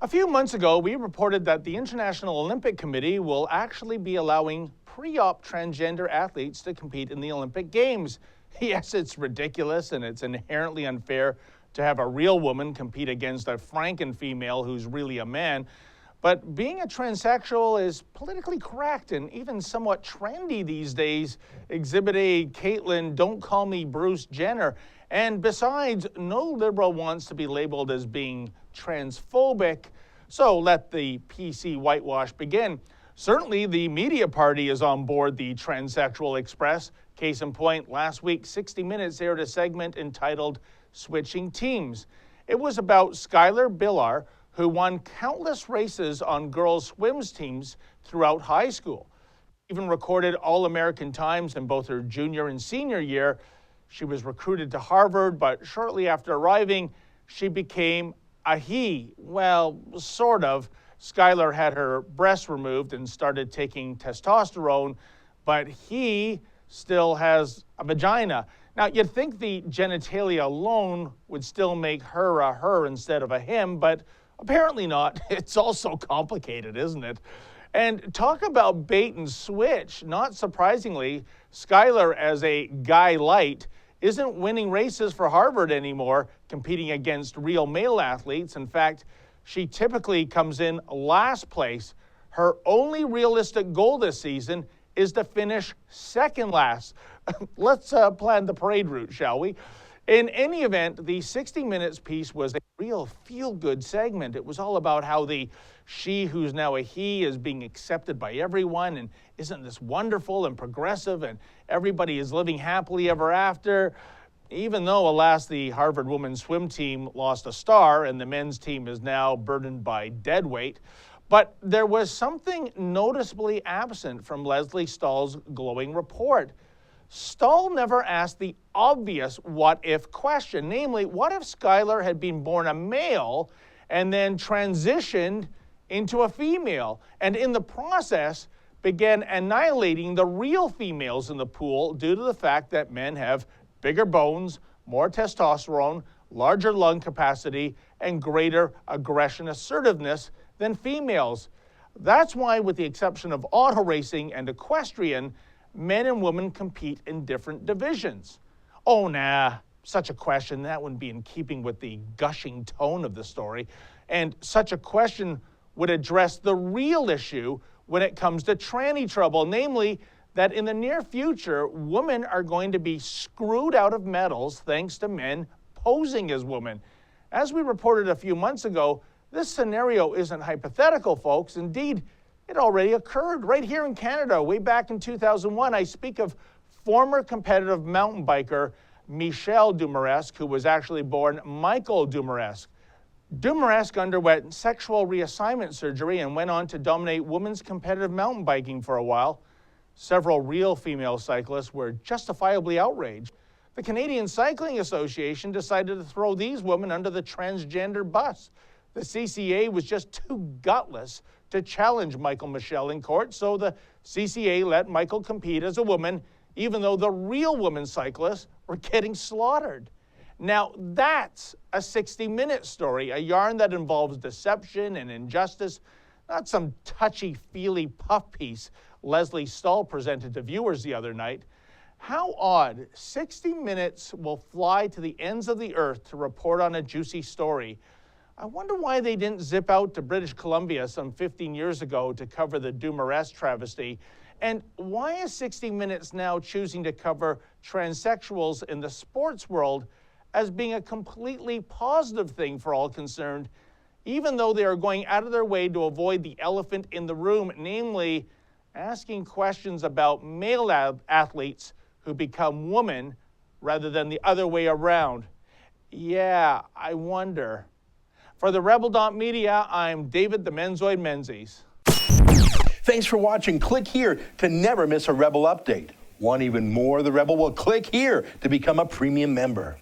A few months ago, we reported that the International Olympic Committee will actually be allowing pre-op transgender athletes to compete in the Olympic Games. Yes, it's ridiculous and it's inherently unfair to have a real woman compete against a Franken female who's really a man. But being a transsexual is politically correct and even somewhat trendy these days. Exhibit A, Caitlyn, don't call me Bruce Jenner. And besides, no liberal wants to be labeled as being transphobic. So let the PC whitewash begin. Certainly the media party is on board the transsexual express. Case in point, last week, 60 Minutes aired a segment entitled Switching Teams. It was about Skylar Billar, who won countless races on girls' swims teams throughout high school. Even recorded All-American times in both her junior and senior year. She was recruited to Harvard, but shortly after arriving, she became a he. Well, sort of. Skylar had her breasts removed and started taking testosterone, but he still has a vagina. Now, you'd think the genitalia alone would still make her a her instead of a him, but apparently not. It's all so complicated, isn't it? And talk about bait and switch. Not surprisingly, Skylar, as a guy light, isn't winning races for Harvard anymore, competing against real male athletes. In fact, she typically comes in last place. Her only realistic goal this season is to finish second last. Let's plan the parade route, shall we? In any event, the 60 Minutes piece was a real feel-good segment. It was all about how the she who's now a he is being accepted by everyone, and isn't this wonderful and progressive, and everybody is living happily ever after. Even though, alas, the Harvard women's swim team lost a star and the men's team is now burdened by dead weight. But there was something noticeably absent from Leslie Stahl's glowing report. Stahl never asked the obvious what-if question, namely, what if Skylar had been born a male and then transitioned into a female, and in the process began annihilating the real females in the pool due to the fact that men have bigger bones, more testosterone, larger lung capacity, and greater aggression assertiveness than females. That's why, with the exception of auto racing and equestrian, men and women compete in different divisions. Oh, nah, such a question, that wouldn't be in keeping with the gushing tone of the story. And such a question would address the real issue when it comes to tranny trouble, namely that in the near future, women are going to be screwed out of medals thanks to men posing as women. As we reported a few months ago, this scenario isn't hypothetical, folks. Indeed, it already occurred right here in Canada way back in 2001. I speak of former competitive mountain biker Michel Dumaresque, who was actually born Michael Dumaresque. Dumaresque underwent sexual reassignment surgery and went on to dominate women's competitive mountain biking for a while. Several real female cyclists were justifiably outraged. The Canadian Cycling Association decided to throw these women under the transgender bus. The CCA was just too gutless to challenge Michael Michel in court, so the CCA let Michael compete as a woman, even though the real women cyclists were getting slaughtered. Now, that's a 60-minute story, a yarn that involves deception and injustice, not some touchy-feely puff piece Leslie Stahl presented to viewers the other night. How odd, 60 Minutes will fly to the ends of the earth to report on a juicy story. I wonder why they didn't zip out to British Columbia some 15 years ago to cover the Dumaresque travesty. And why is 60 Minutes now choosing to cover transsexuals in the sports world as being a completely positive thing for all concerned, even though they are going out of their way to avoid the elephant in the room, namely asking questions about male athletes who become women rather than the other way around? Yeah, I wonder. For the Rebel.media, I'm David the Menzoid Menzies. Thanks for watching. Click here to never miss a Rebel update. Want even more of the Rebel? Well, click here to become a premium member.